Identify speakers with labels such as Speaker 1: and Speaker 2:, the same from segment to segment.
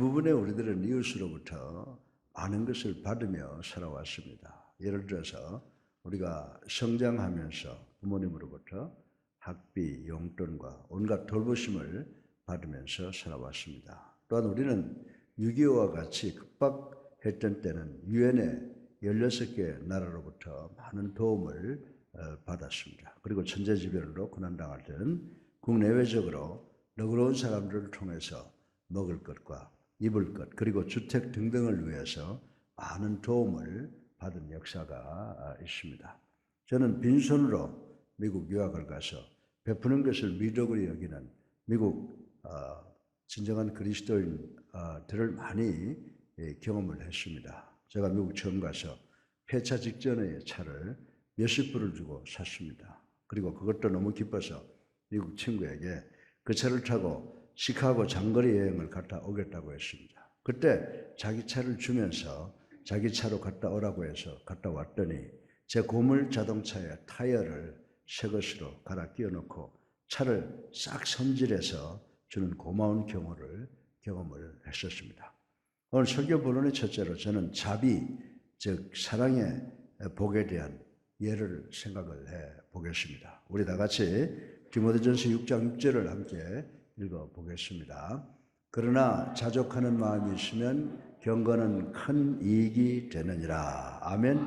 Speaker 1: 대부분의 우리들은 이웃으로부터 많은 것을 받으며 살아왔습니다. 예를 들어서 우리가 성장하면서 부모님으로부터 학비, 용돈과 온갖 돌보심을 받으면서 살아왔습니다. 또한 우리는 6.25와 같이 급박했던 때는 유엔의 16개 나라로부터 많은 도움을 받았습니다. 그리고 천재지변으로 고난당할 때는 국내외적으로 너그러운 사람들을 통해서 먹을 것과 입을 것 그리고 주택 등등을 위해서 많은 도움을 받은 역사가 있습니다. 저는 빈손으로 미국 유학을 가서 베푸는 것을 미덕으로 여기는 미국 진정한 그리스도인들을 많이 경험을 했습니다. 제가 미국 처음 가서 폐차 직전의 차를 몇십 불을 주고 샀습니다. 그리고 그것도 너무 기뻐서 미국 친구에게 그 차를 타고 시카고 장거리 여행을 갔다 오겠다고 했습니다. 그때 자기 차를 주면서 자기 차로 갔다 오라고 해서 갔다 왔더니 제 고물 자동차의 타이어를 새 것으로 갈아 끼워놓고 차를 싹 손질해서 주는 고마운 경험을 했었습니다. 오늘 설교 본론의 첫째로 저는 자비, 즉 사랑의 복에 대한 예를 생각을 해 보겠습니다. 우리 다 같이 디모데전서 6장 6절을 함께 읽어보겠습니다. 그러나 자족하는 마음이 있으면 경건은 큰 이익이 되느니라. 아멘.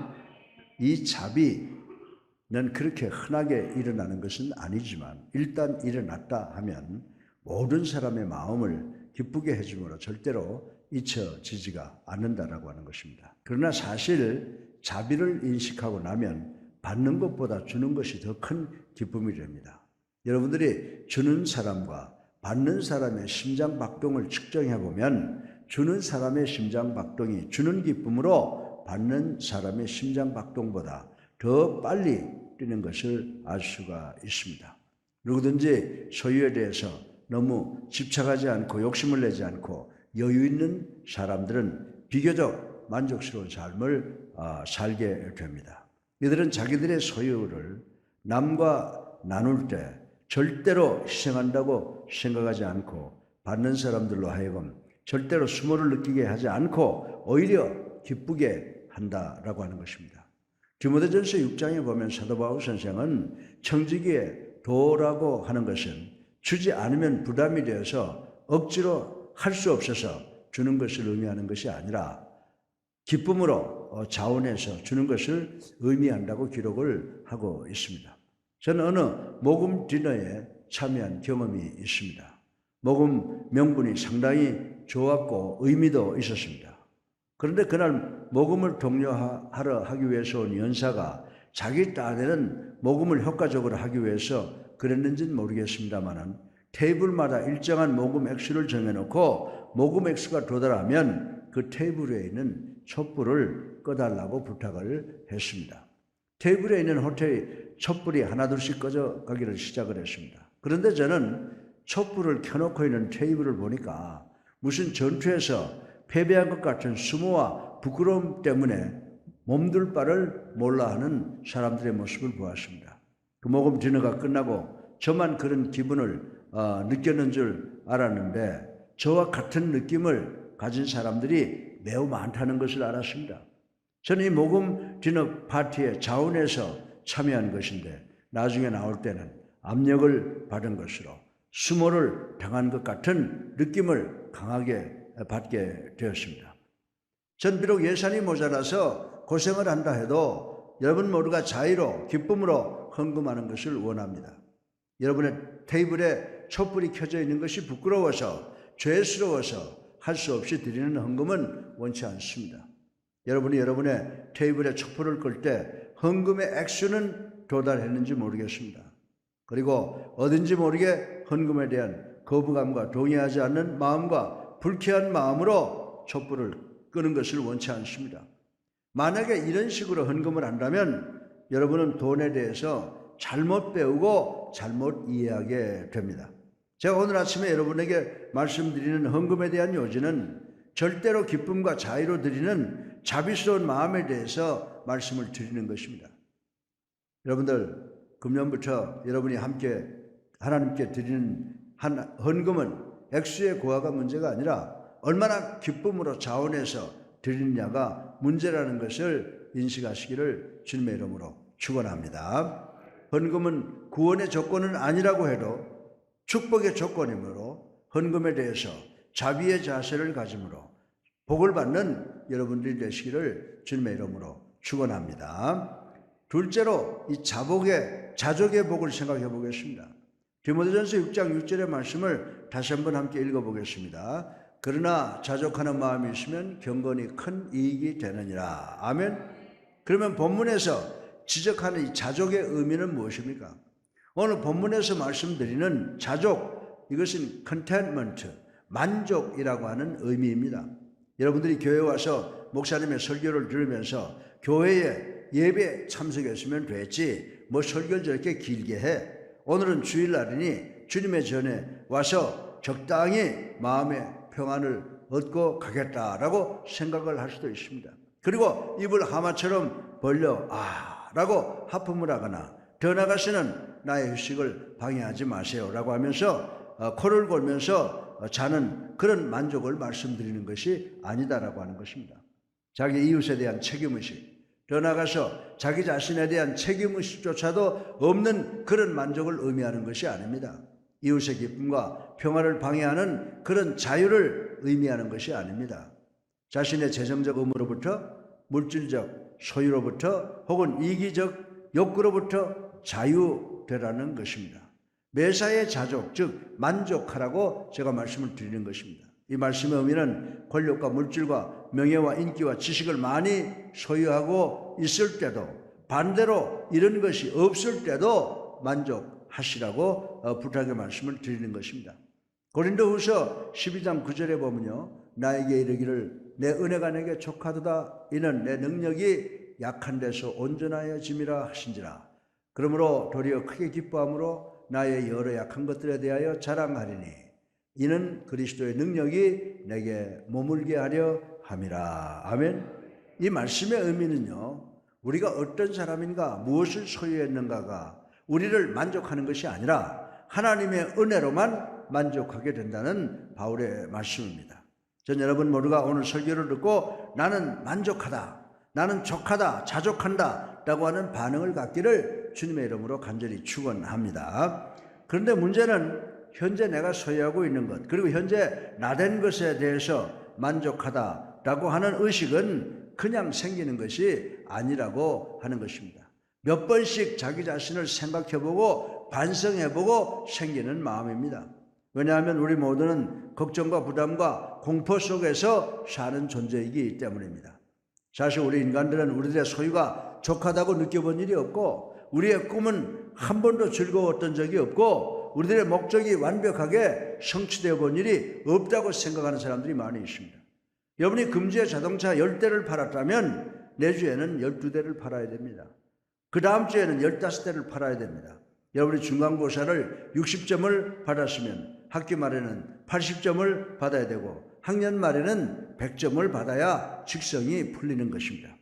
Speaker 1: 이 자비는 그렇게 흔하게 일어나는 것은 아니지만 일단 일어났다 하면 모든 사람의 마음을 기쁘게 해주므로 절대로 잊혀지지가 않는다라고 하는 것입니다. 그러나 사실 자비를 인식하고 나면 받는 것보다 주는 것이 더 큰 기쁨이 됩니다. 여러분들이 주는 사람과 받는 사람의 심장 박동을 측정해 보면 주는 사람의 심장 박동이 주는 기쁨으로 받는 사람의 심장 박동보다 더 빨리 뛰는 것을 알 수가 있습니다. 누구든지 소유에 대해서 너무 집착하지 않고 욕심을 내지 않고 여유 있는 사람들은 비교적 만족스러운 삶을 살게 됩니다. 이들은 자기들의 소유를 남과 나눌 때 절대로 희생한다고 생각하지 않고 받는 사람들로 하여금 절대로 수모를 느끼게 하지 않고 오히려 기쁘게 한다라고 하는 것입니다. 디모데전서 6장에 보면 사도 바울 선생은 청지기의 도라고 하는 것은 주지 않으면 부담이 되어서 억지로 할 수 없어서 주는 것을 의미하는 것이 아니라 기쁨으로 자원해서 주는 것을 의미한다고 기록을 하고 있습니다. 저는 어느 모금 디너에 참여한 경험이 있습니다. 모금 명분이 상당히 좋았고 의미도 있었습니다. 그런데 그날 모금을 독려하러 하기 위해서 온 연사가 자기 딴에는 모금을 효과적으로 하기 위해서 그랬는지는 모르겠습니다만 테이블마다 일정한 모금 액수를 정해놓고 모금 액수가 도달하면 그 테이블 위에 있는 촛불을 꺼달라고 부탁을 했습니다. 테이블에 있는 호텔 촛불이 하나둘씩 꺼져 가기를 시작을 했습니다. 그런데 저는 촛불을 켜놓고 있는 테이블을 보니까 무슨 전투에서 패배한 것 같은 수모와 부끄러움 때문에 몸둘 바를 몰라 하는 사람들의 모습을 보았습니다. 그 모금 디너가 끝나고 저만 그런 기분을 느꼈는 줄 알았는데 저와 같은 느낌을 가진 사람들이 매우 많다는 것을 알았습니다. 저는 이 모금 디너 파티에 자원해서 참여한 것인데 나중에 나올 때는 압력을 받은 것으로 수모를 당한 것 같은 느낌을 강하게 받게 되었습니다. 전 비록 예산이 모자라서 고생을 한다 해도 여러분 모두가 자유로 기쁨으로 헌금하는 것을 원합니다. 여러분의 테이블에 촛불이 켜져 있는 것이 부끄러워서 죄스러워서 할 수 없이 드리는 헌금은 원치 않습니다. 여러분이 여러분의 테이블에 촛불을 끌 때 헌금의 액수는 도달했는지 모르겠습니다. 그리고 어딘지 모르게 헌금에 대한 거부감과 동의하지 않는 마음과 불쾌한 마음으로 촛불을 끄는 것을 원치 않습니다. 만약에 이런 식으로 헌금을 한다면 여러분은 돈에 대해서 잘못 배우고 잘못 이해하게 됩니다. 제가 오늘 아침에 여러분에게 말씀드리는 헌금에 대한 요지는 절대로 기쁨과 자유로 드리는 자비스러운 마음에 대해서 말씀을 드리는 것입니다. 여러분들 금년부터 여러분이 함께 하나님께 드리는 한 헌금은 액수의 고하가 문제가 아니라 얼마나 기쁨으로 자원해서 드리느냐가 문제라는 것을 인식하시기를 주님의 이름으로 축원합니다. 헌금은 구원의 조건은 아니라고 해도 축복의 조건이므로 헌금에 대해서 자비의 자세를 가짐으로 복을 받는 여러분들이 되시기를 주님의 이름으로 축원합니다. 둘째로 이 자족의 복을 생각해 보겠습니다. 디모데전서 6장 6절의 말씀을 다시 한번 함께 읽어보겠습니다. 그러나 자족하는 마음이 있으면 경건이 큰 이익이 되느니라. 아멘. 그러면 본문에서 지적하는 이 자족의 의미는 무엇입니까? 오늘 본문에서 말씀드리는 자족, 이것은 contentment, 만족이라고 하는 의미입니다. 여러분들이 교회에 와서 목사님의 설교를 들으면서 교회에 예배에 참석했으면 됐지 뭐 설교를 저렇게 길게 해. 오늘은 주일날이니 주님의 전에 와서 적당히 마음의 평안을 얻고 가겠다라고 생각을 할 수도 있습니다. 그리고 입을 하마처럼 벌려 라고 하품을 하거나 더 나아가서는 나의 휴식을 방해하지 마세요 라고 하면서 코를 골면서 자는 그런 만족을 말씀드리는 것이 아니다라고 하는 것입니다. 자기 이웃에 대한 책임의식, 더 나아가서 자기 자신에 대한 책임의식조차도 없는 그런 만족을 의미하는 것이 아닙니다. 이웃의 기쁨과 평화를 방해하는 그런 자유를 의미하는 것이 아닙니다. 자신의 재정적 의무로부터, 물질적 소유로부터, 혹은 이기적 욕구로부터 자유되라는 것입니다. 매사에 자족, 즉 만족하라고 제가 말씀을 드리는 것입니다. 이 말씀의 의미는 권력과 물질과 명예와 인기와 지식을 많이 소유하고 있을 때도, 반대로 이런 것이 없을 때도 만족하시라고 부탁의 말씀을 드리는 것입니다. 고린도후서 12장 9절에 보면요, 나에게 이르기를 내 은혜가 내게 족하도다. 이는 내 능력이 약한 데서 온전하여짐이라 하신지라. 그러므로 도리어 크게 기뻐함으로 나의 여러 약한 것들에 대하여 자랑하리니 이는 그리스도의 능력이 내게 머물게 하려 함이라. 아멘. 이 말씀의 의미는요, 우리가 어떤 사람인가, 무엇을 소유했는가가 우리를 만족하는 것이 아니라 하나님의 은혜로만 만족하게 된다는 바울의 말씀입니다. 전 여러분 모두가 오늘 설교를 듣고 나는 만족하다, 나는 족하다, 자족한다 라고 하는 반응을 갖기를 주님의 이름으로 간절히 축원합니다. 그런데 문제는 현재 내가 소유하고 있는 것, 그리고 현재 나된 것에 대해서 만족하다라고 하는 의식은 그냥 생기는 것이 아니라고 하는 것입니다. 몇 번씩 자기 자신을 생각해보고 반성해보고 생기는 마음입니다. 왜냐하면 우리 모두는 걱정과 부담과 공포 속에서 사는 존재이기 때문입니다. 사실 우리 인간들은 우리들의 소유가 족하다고 느껴본 일이 없고, 우리의 꿈은 한 번도 즐거웠던 적이 없고, 우리들의 목적이 완벽하게 성취되어 본 일이 없다고 생각하는 사람들이 많이 있습니다. 여러분이 금주에 자동차 10대를 팔았다면 내주에는 12대를 팔아야 됩니다. 그 다음 주에는 15대를 팔아야 됩니다. 여러분이 중간고사를 60점을 받았으면 학기 말에는 80점을 받아야 되고 학년 말에는 100점을 받아야 직성이 풀리는 것입니다.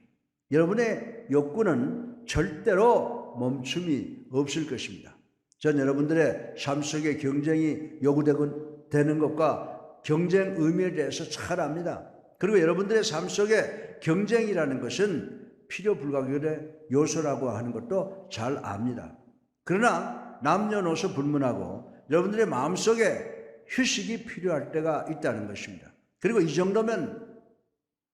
Speaker 1: 여러분의 욕구는 절대로 멈춤이 없을 것입니다. 전 여러분들의 삶 속에 경쟁이 요구되는 것과 경쟁 의미에 대해서 잘 압니다. 그리고 여러분들의 삶 속에 경쟁이라는 것은 필요 불가결의 요소라고 하는 것도 잘 압니다. 그러나 남녀노소 불문하고 여러분들의 마음속에 휴식이 필요할 때가 있다는 것입니다. 그리고 이 정도면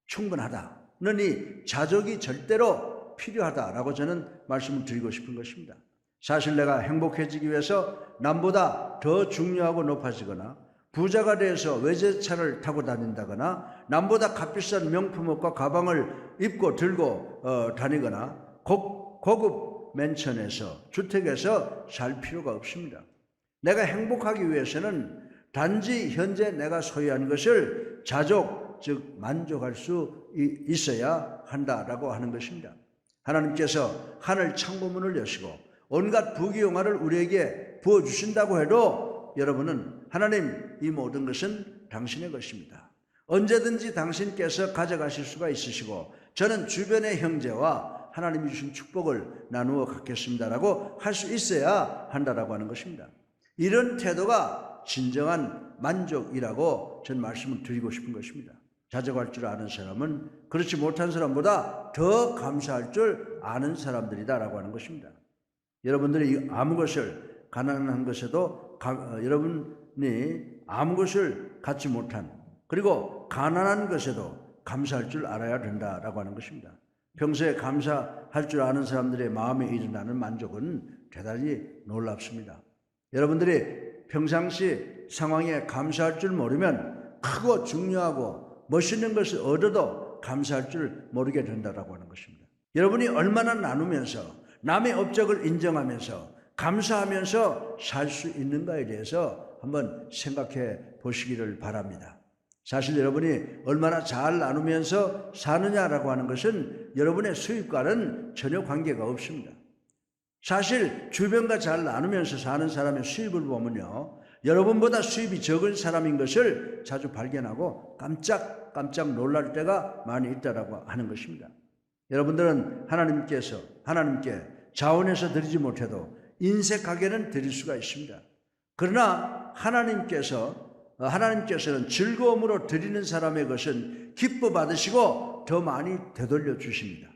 Speaker 1: 충분하다는 이 자족이 절대로 필요하다라고 저는 말씀을 드리고 싶은 것입니다. 사실 내가 행복해지기 위해서 남보다 더 중요하고 높아지거나 부자가 돼서 외제차를 타고 다닌다거나 남보다 값비싼 명품옷과 가방을 입고 들고 다니거나 고급 맨션에서 주택에서 살 필요가 없습니다. 내가 행복하기 위해서는 단지 현재 내가 소유한 것을 자족, 즉 만족할 수 있어야 한다라고 하는 것입니다. 하나님께서 하늘 창고문을 여시고 온갖 부귀영화를 우리에게 부어주신다고 해도 여러분은 하나님, 이 모든 것은 당신의 것입니다. 언제든지 당신께서 가져가실 수가 있으시고 저는 주변의 형제와 하나님이 주신 축복을 나누어 갖겠습니다라고 할 수 있어야 한다라고 하는 것입니다. 이런 태도가 진정한 만족이라고 저는 말씀을 드리고 싶은 것입니다. 자족할 줄 아는 사람은 그렇지 못한 사람보다 더 감사할 줄 아는 사람들이다라고 하는 것입니다. 여러분들이 아무 것을 가난한 것에도 여러분이 아무 것을 갖지 못한, 그리고 가난한 것에도 감사할 줄 알아야 된다라고 하는 것입니다. 평소에 감사할 줄 아는 사람들의 마음에 일어나는 만족은 대단히 놀랍습니다. 여러분들이 평상시 상황에 감사할 줄 모르면 크고 중요하고 멋있는 것을 얻어도 감사할 줄 모르게 된다라고 하는 것입니다. 여러분이 얼마나 나누면서 남의 업적을 인정하면서 감사하면서 살 수 있는가에 대해서 한번 생각해 보시기를 바랍니다. 사실 여러분이 얼마나 잘 나누면서 사느냐라고 하는 것은 여러분의 수입과는 전혀 관계가 없습니다. 사실 주변과 잘 나누면서 사는 사람의 수입을 보면요, 여러분보다 수입이 적은 사람인 것을 자주 발견하고 깜짝 놀랄 때가 많이 있다라고 하는 것입니다. 여러분들은 하나님께 자원해서 드리지 못해도 인색하게는 드릴 수가 있습니다. 그러나 하나님께서는 즐거움으로 드리는 사람의 것은 기뻐 받으시고 더 많이 되돌려 주십니다.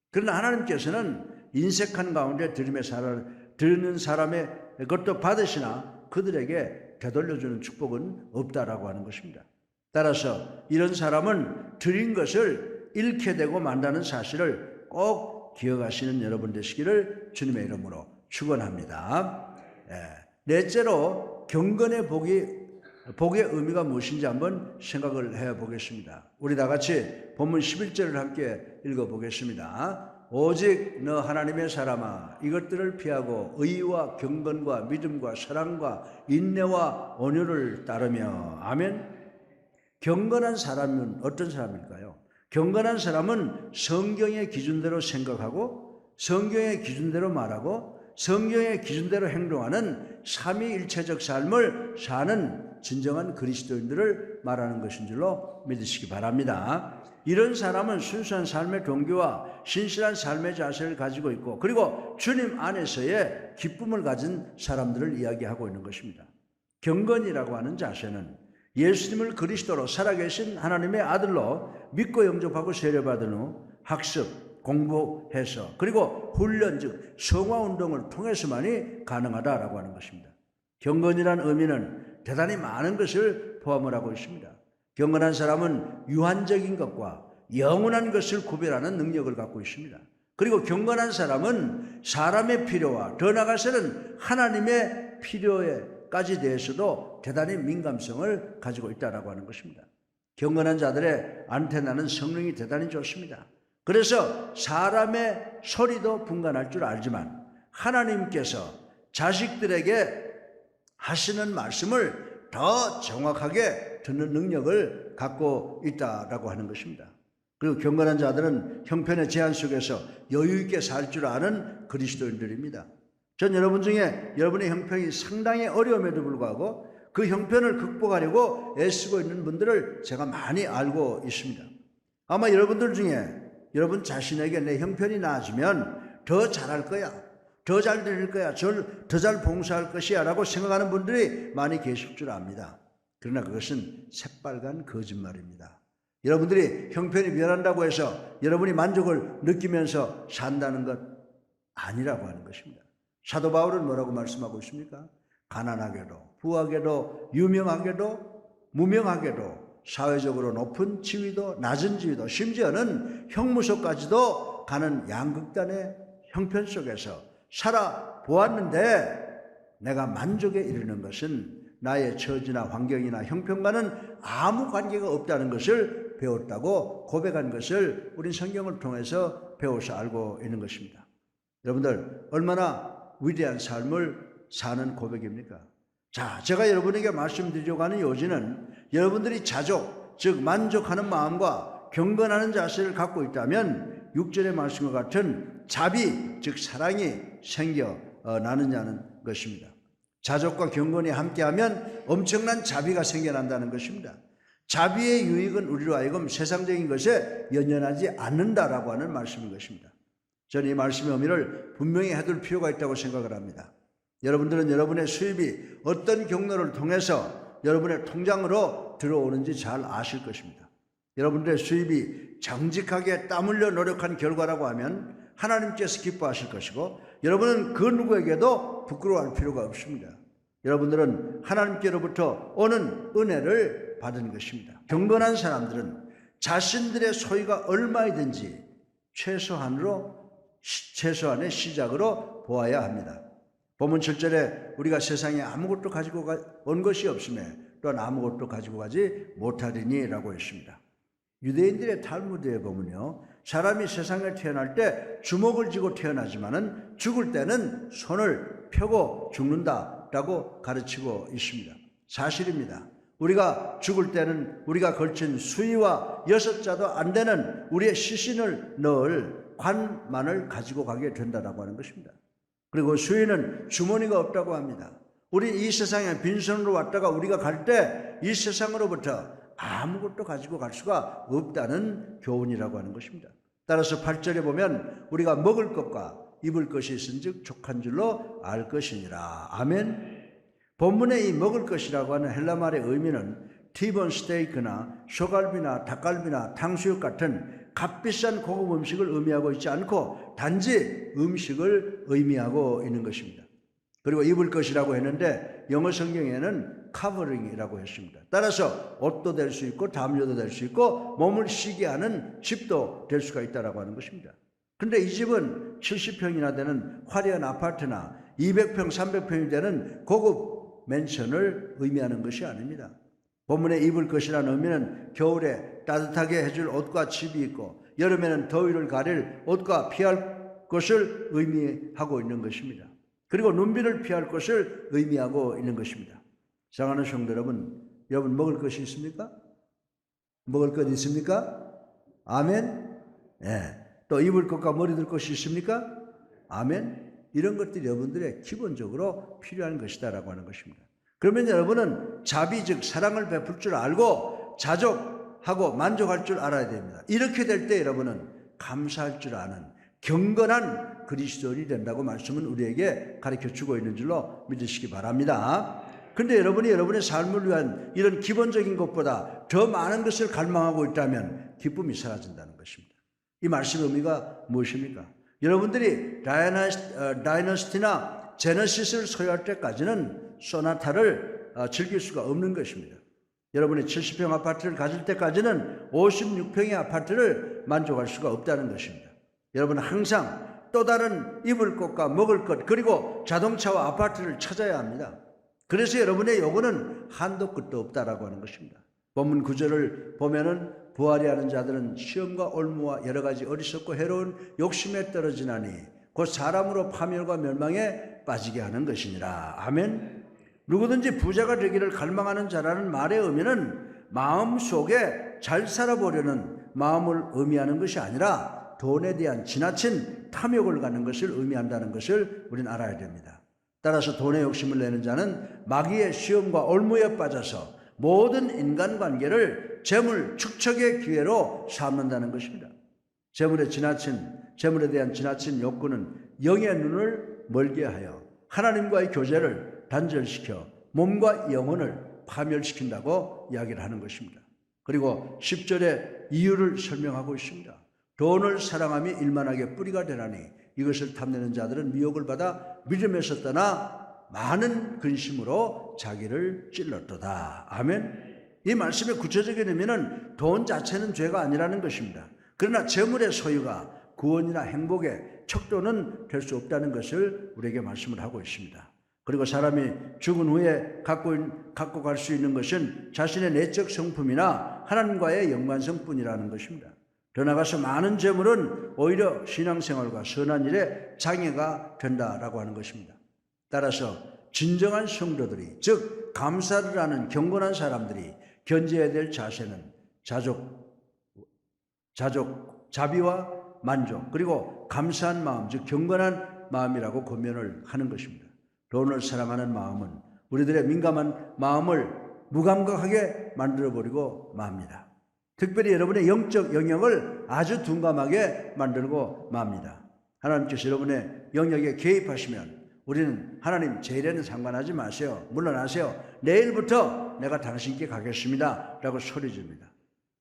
Speaker 1: 그러나 하나님께서는 인색한 가운데 드리는 사람의 것도 받으시나 그들에게 되돌려주는 축복은 없다라고 하는 것입니다. 따라서 이런 사람은 드린 것을 잃게 되고 만다는 사실을 꼭 기억하시는 여러분 되시기를 주님의 이름으로 축원합니다. 넷째로 경건의 복의 의미가 무엇인지 한번 생각을 해보겠습니다. 우리 다 같이 본문 11절을 함께 읽어보겠습니다. 오직 너 하나님의 사람아, 이것들을 피하고 의와 경건과 믿음과 사랑과 인내와 온유를 따르며. 아멘. 경건한 사람은 어떤 사람일까요? 경건한 사람은 성경의 기준대로 생각하고 성경의 기준대로 말하고 성경의 기준대로 행동하는 삼위일체적 삶을 사는 진정한 그리스도인들을 말하는 것인 줄로 믿으시기 바랍니다. 이런 사람은 순수한 삶의 동기와 신실한 삶의 자세를 가지고 있고, 그리고 주님 안에서의 기쁨을 가진 사람들을 이야기하고 있는 것입니다. 경건이라고 하는 자세는 예수님을 그리스도로 살아계신 하나님의 아들로 믿고 영접하고 세례받은 후 학습, 공부해서, 그리고 훈련 즉 성화운동을 통해서만이 가능하다라고 하는 것입니다. 경건이라는 의미는 대단히 많은 것을 포함을 하고 있습니다. 경건한 사람은 유한적인 것과 영원한 것을 구별하는 능력을 갖고 있습니다. 그리고 경건한 사람은 사람의 필요와 더 나아가서는 하나님의 필요에까지 대해서도 대단히 민감성을 가지고 있다라고 하는 것입니다. 경건한 자들의 안테나는 성능이 대단히 좋습니다. 그래서 사람의 소리도 분간할 줄 알지만 하나님께서 자식들에게 하시는 말씀을 더 정확하게 듣는 능력을 갖고 있다라고 하는 것입니다. 그리고 경건한 자들은 형편의 제한 속에서 여유 있게 살 줄 아는 그리스도인들입니다. 전 여러분 중에 여러분의 형편이 상당히 어려움에도 불구하고 그 형편을 극복하려고 애쓰고 있는 분들을 제가 많이 알고 있습니다. 아마 여러분들 중에 여러분 자신에게 내 형편이 나아지면 더 잘할 거야, 더 잘 드릴 거야, 더 잘 봉사할 것이야 라고 생각하는 분들이 많이 계실 줄 압니다. 그러나 그것은 새빨간 거짓말입니다. 여러분들이 형편이 변한다고 해서 여러분이 만족을 느끼면서 산다는 것 아니라고 하는 것입니다. 사도 바울은 뭐라고 말씀하고 있습니까? 가난하게도 부하게도 유명하게도 무명하게도 사회적으로 높은 지위도 낮은 지위도 심지어는 형무소까지도 가는 양극단의 형편 속에서 살아보았는데 내가 만족에 이르는 것은 나의 처지나 환경이나 형편과는 아무 관계가 없다는 것을 배웠다고 고백한 것을 우린 성경을 통해서 배워서 알고 있는 것입니다. 여러분들 얼마나 위대한 삶을 사는 고백입니까? 자, 제가 여러분에게 말씀드리려고 하는 요지는 여러분들이 자족, 즉 만족하는 마음과 경건하는 자세를 갖고 있다면 6절의 말씀과 같은 자비, 즉 사랑이 생겨나느냐는 것입니다. 자족과 경건이 함께하면 엄청난 자비가 생겨난다는 것입니다. 자비의 유익은 우리로 하여금 세상적인 것에 연연하지 않는다라고 하는 말씀인 것입니다. 저는 이 말씀의 의미를 분명히 해둘 필요가 있다고 생각을 합니다. 여러분들은 여러분의 수입이 어떤 경로를 통해서 여러분의 통장으로 들어오는지 잘 아실 것입니다. 여러분들의 수입이 정직하게 땀 흘려 노력한 결과라고 하면 하나님께서 기뻐하실 것이고, 여러분은 그 누구에게도 부끄러워할 필요가 없습니다. 여러분들은 하나님께로부터 오는 은혜를 받은 것입니다. 경건한 사람들은 자신들의 소유가 얼마이든지 최소한의 시작으로 보아야 합니다. 본문 7절에 우리가 세상에 아무것도 가지고 온 것이 없으며 또한 아무것도 가지고 가지 못하리니 라고 했습니다. 유대인들의 탈무드에 보면요, 사람이 세상에 태어날 때 주먹을 쥐고 태어나지만은 죽을 때는 손을 펴고 죽는다라고 가르치고 있습니다. 사실입니다. 우리가 죽을 때는 우리가 걸친 수의와 6자도 안 되는 우리의 시신을 넣을 관만을 가지고 가게 된다라고 하는 것입니다. 그리고 수의는 주머니가 없다고 합니다. 우리 이 세상에 빈손으로 왔다가 우리가 갈 때 이 세상으로부터 아무것도 가지고 갈 수가 없다는 교훈이라고 하는 것입니다. 따라서 8절에 보면 우리가 먹을 것과 입을 것이 있은즉 족한 줄로 알 것이니라. 아멘. 본문의 이 먹을 것이라고 하는 헬라 말의 의미는 티본 스테이크나 소갈비나 닭갈비나 탕수육 같은 값비싼 고급 음식을 의미하고 있지 않고 단지 음식을 의미하고 있는 것입니다. 그리고 입을 것이라고 했는데 영어 성경에는 covering이라고 했습니다. 따라서 옷도 될 수 있고 담요도 될 수 있고 몸을 쉬게 하는 집도 될 수가 있다고 하는 것입니다. 그런데 이 집은 70평이나 되는 화려한 아파트나 200평, 300평이 되는 고급 맨션을 의미하는 것이 아닙니다. 본문에 입을 것이라는 의미는 겨울에 따뜻하게 해줄 옷과 집이 있고 여름에는 더위를 가릴 옷과 피할 것을 의미하고 있는 것입니다. 그리고 눈비를 피할 것을 의미하고 있는 것입니다. 사랑하는 성도 여러분, 여러분 먹을 것이 있습니까? 먹을 것 있습니까? 아멘. 예. 또 입을 것과 머리 들 것이 있습니까? 아멘. 이런 것들이 여러분들의 기본적으로 필요한 것이다라고 하는 것입니다. 그러면 여러분은 자비 즉 사랑을 베풀 줄 알고 자족하고 만족할 줄 알아야 됩니다. 이렇게 될 때 여러분은 감사할 줄 아는 경건한 그리스도인이 된다고 말씀은 우리에게 가르쳐주고 있는 줄로 믿으시기 바랍니다. 그런데 여러분이 여러분의 삶을 위한 이런 기본적인 것보다 더 많은 것을 갈망하고 있다면 기쁨이 사라진다는 것입니다. 이 말씀의 의미가 무엇입니까? 여러분들이 다이너스티나 제너시스를 소유할 때까지는 소나타를 즐길 수가 없는 것입니다. 여러분이 70평 아파트를 가질 때까지는 56평의 아파트를 만족할 수가 없다는 것입니다. 여러분은 항상 또 다른 입을 것과 먹을 것 그리고 자동차와 아파트를 찾아야 합니다. 그래서 여러분의 요구는 한도 끝도 없다라고 하는 것입니다. 본문 9절을 보면은 부활이 하는 자들은 시험과 올무와 여러 가지 어리석고 해로운 욕심에 떨어지나니 곧 사람으로 파멸과 멸망에 빠지게 하는 것이니라. 아멘. 누구든지 부자가 되기를 갈망하는 자라는 말의 의미는 마음속에 잘 살아보려는 마음을 의미하는 것이 아니라 돈에 대한 지나친 탐욕을 갖는 것을 의미한다는 것을 우리는 알아야 됩니다. 따라서 돈에 욕심을 내는 자는 마귀의 시험과 올무에 빠져서 모든 인간관계를 재물 축적의 기회로 삼는다는 것입니다. 재물에 대한 지나친 욕구는 영의 눈을 멀게 하여 하나님과의 교제를 단절시켜 몸과 영혼을 파멸시킨다고 이야기를 하는 것입니다. 그리고 10절에 이유를 설명하고 있습니다. 돈을 사랑함이 일만하게 뿌리가 되나니 이것을 탐내는 자들은 미혹을 받아 믿음에서 떠나 많은 근심으로 자기를 찔렀도다. 아멘. 이 말씀의 구체적인 의미는 돈 자체는 죄가 아니라는 것입니다. 그러나 재물의 소유가 구원이나 행복의 척도는 될 수 없다는 것을 우리에게 말씀을 하고 있습니다. 그리고 사람이 죽은 후에 갖고 갈 수 있는 것은 자신의 내적 성품이나 하나님과의 연관성뿐이라는 것입니다. 더 나아가서 많은 재물은 오히려 신앙생활과 선한 일에 장애가 된다라고 하는 것입니다. 따라서 진정한 성도들이 즉 감사를 하는 경건한 사람들이 견지해야 될 자세는 자비와 만족 그리고 감사한 마음 즉 경건한 마음이라고 권면을 하는 것입니다. 돈을 사랑하는 마음은 우리들의 민감한 마음을 무감각하게 만들어버리고 맙니다. 특별히 여러분의 영적 영역을 아주 둔감하게 만들고 맙니다. 하나님께서 여러분의 영역에 개입하시면 우리는 하나님 제 일에는 상관하지 마세요. 물러나세요. 내일부터 내가 당신께 가겠습니다. 라고 소리 줍니다.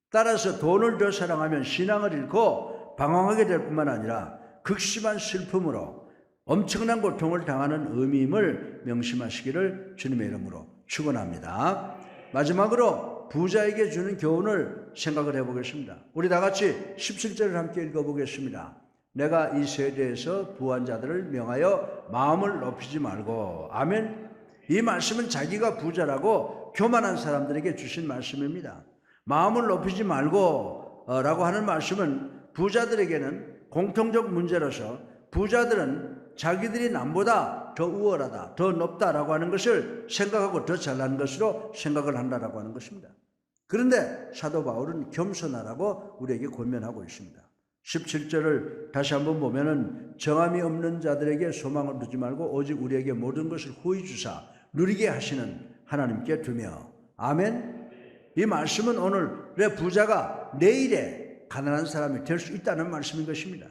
Speaker 1: 따라서 돈을 더 사랑하면 신앙을 잃고 방황하게 될 뿐만 아니라 극심한 슬픔으로 엄청난 고통을 당하는 의미임을 명심하시기를 주님의 이름으로 축원합니다. 마지막으로 부자에게 주는 교훈을 생각을 해보겠습니다. 우리 다 같이 17절을 함께 읽어보겠습니다. 내가 이 세대에서 부한 자들을 명하여 마음을 높이지 말고. 아멘. 이 말씀은 자기가 부자라고 교만한 사람들에게 주신 말씀입니다. 마음을 높이지 말고 라고 하는 말씀은 부자들에게는 공통적 문제로서 부자들은 자기들이 남보다 더 우월하다, 더 높다라고 하는 것을 생각하고 더 잘난 것으로 생각을 한다라고 하는 것입니다. 그런데 사도 바울은 겸손하라고 우리에게 권면하고 있습니다. 17절을 다시 한번 보면은 정함이 없는 자들에게 소망을 두지 말고 오직 우리에게 모든 것을 후히 주사 누리게 하시는 하나님께 두며. 아멘. 이 말씀은 오늘의 부자가 내일의 가난한 사람이 될 수 있다는 말씀인 것입니다.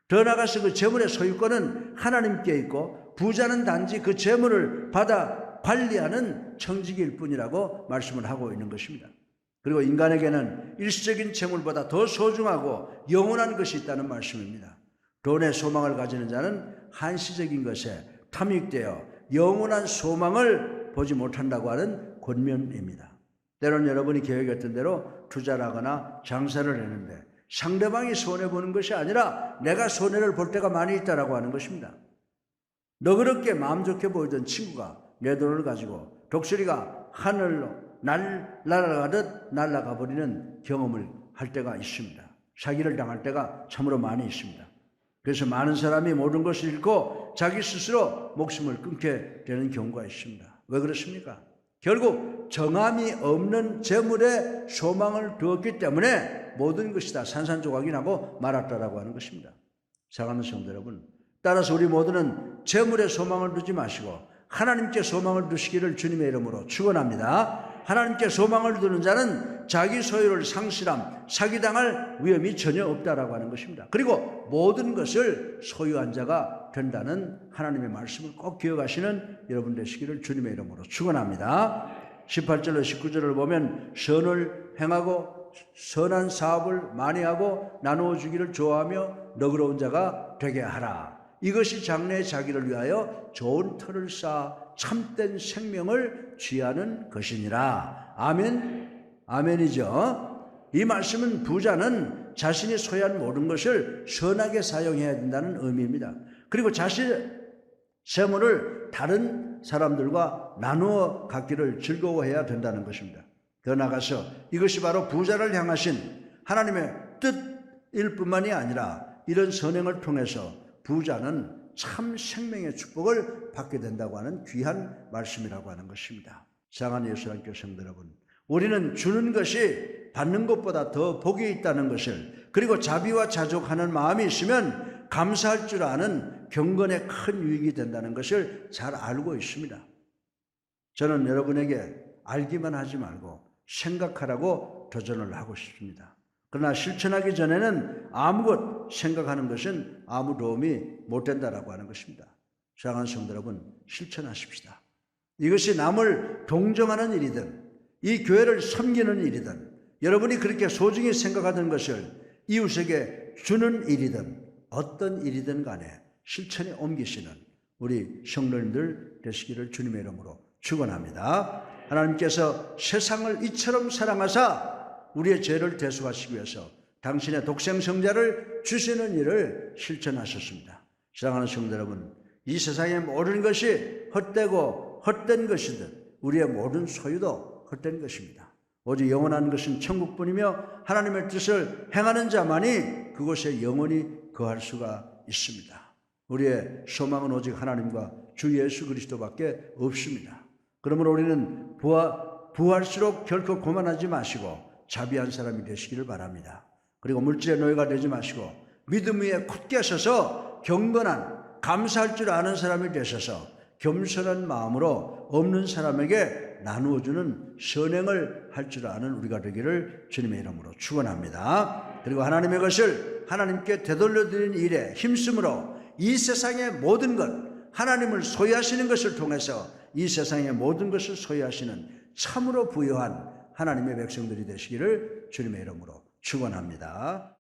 Speaker 1: 더 나아가서 그 재물의 소유권은 하나님께 있고 부자는 단지 그 재물을 받아 관리하는 청지기일 뿐이라고 말씀을 하고 있는 것입니다. 그리고 인간에게는 일시적인 재물보다 더 소중하고 영원한 것이 있다는 말씀입니다. 돈에 소망을 가지는 자는 한시적인 것에 탐닉되어 영원한 소망을 보지 못한다고 하는 권면입니다. 때로는 여러분이 계획했던 대로 투자를 하거나 장사를 했는데 상대방이 손해보는 것이 아니라 내가 손해를 볼 때가 많이 있다라고 하는 것입니다. 너그럽게 마음 좋게 보이던 친구가 내 돈을 가지고 독수리가 하늘로 날아가듯 날아가 버리는 경험을 할 때가 있습니다. 사기를 당할 때가 참으로 많이 있습니다. 그래서 많은 사람이 모든 것을 잃고 자기 스스로 목숨을 끊게 되는 경우가 있습니다. 왜 그렇습니까? 결국 정함이 없는 재물에 소망을 두었기 때문에 모든 것이 다 산산조각이 나고 말았다라고 하는 것입니다. 사랑하는 성도 여러분, 따라서 우리 모두는 재물에 소망을 두지 마시고 하나님께 소망을 두시기를 주님의 이름으로 축원합니다. 하나님께 소망을 두는 자는 자기 소유를 상실함, 사기당할 위험이 전혀 없다라고 하는 것입니다. 그리고 모든 것을 소유한 자가 된다는 하나님의 말씀을 꼭 기억하시는 여러분 되시기를 주님의 이름으로 축원합니다. 18절로 19절을 보면 선을 행하고 선한 사업을 많이 하고 나누어 주기를 좋아하며 너그러운 자가 되게 하라. 이것이 장래의 자기를 위하여 좋은 터를 쌓아 참된 생명을 취하는 것이니라. 아멘. 아멘이죠. 이 말씀은 부자는 자신이 소유한 모든 것을 선하게 사용해야 된다는 의미입니다. 그리고 자신의 재물을 다른 사람들과 나누어 갖기를 즐거워해야 된다는 것입니다. 더 나아가서 이것이 바로 부자를 향하신 하나님의 뜻일 뿐만이 아니라 이런 선행을 통해서 부자는 참 생명의 축복을 받게 된다고 하는 귀한 말씀이라고 하는 것입니다. 사랑하는 예수님께 성도 여러분, 우리는 주는 것이 받는 것보다 더 복이 있다는 것을, 그리고 자비와 자족하는 마음이 있으면 감사할 줄 아는 경건의 큰 유익이 된다는 것을 잘 알고 있습니다. 저는 여러분에게 알기만 하지 말고 생각하라고 도전을 하고 싶습니다. 그러나 실천하기 전에는 아무것 생각하는 것은 아무 도움이 못 된다라고 하는 것입니다. 사랑하는 성도 여러분, 실천하십시다. 이것이 남을 동정하는 일이든 이 교회를 섬기는 일이든 여러분이 그렇게 소중히 생각하는 것을 이웃에게 주는 일이든 어떤 일이든 간에 실천에 옮기시는 우리 성도님들 되시기를 주님의 이름으로 축원합니다. 하나님께서 세상을 이처럼 사랑하사 우리의 죄를 대속하시기 위해서 당신의 독생성자를 주시는 일을 실천하셨습니다. 사랑하는 성도 여러분, 이 세상의 모든 것이 헛되고 헛된 것이듯 우리의 모든 소유도 헛된 것입니다. 오직 영원한 것은 천국뿐이며 하나님의 뜻을 행하는 자만이 그곳에 영원히 거할 수가 있습니다. 우리의 소망은 오직 하나님과 주 예수 그리스도밖에 없습니다. 그러므로 우리는 부할수록 결코 고만하지 마시고 자비한 사람이 되시기를 바랍니다. 그리고 물질의 노예가 되지 마시고 믿음 위에 굳게 서서 경건한 감사할 줄 아는 사람이 되셔서 겸손한 마음으로 없는 사람에게 나누어주는 선행을 할 줄 아는 우리가 되기를 주님의 이름으로 축원합니다. 그리고 하나님의 것을 하나님께 되돌려드리는 일에 힘쓰므로 이 세상의 모든 것 하나님을 소유하시는 것을 통해서 이 세상의 모든 것을 소유하시는 참으로 부유한 하나님의 백성들이 되시기를 주님의 이름으로 축원합니다.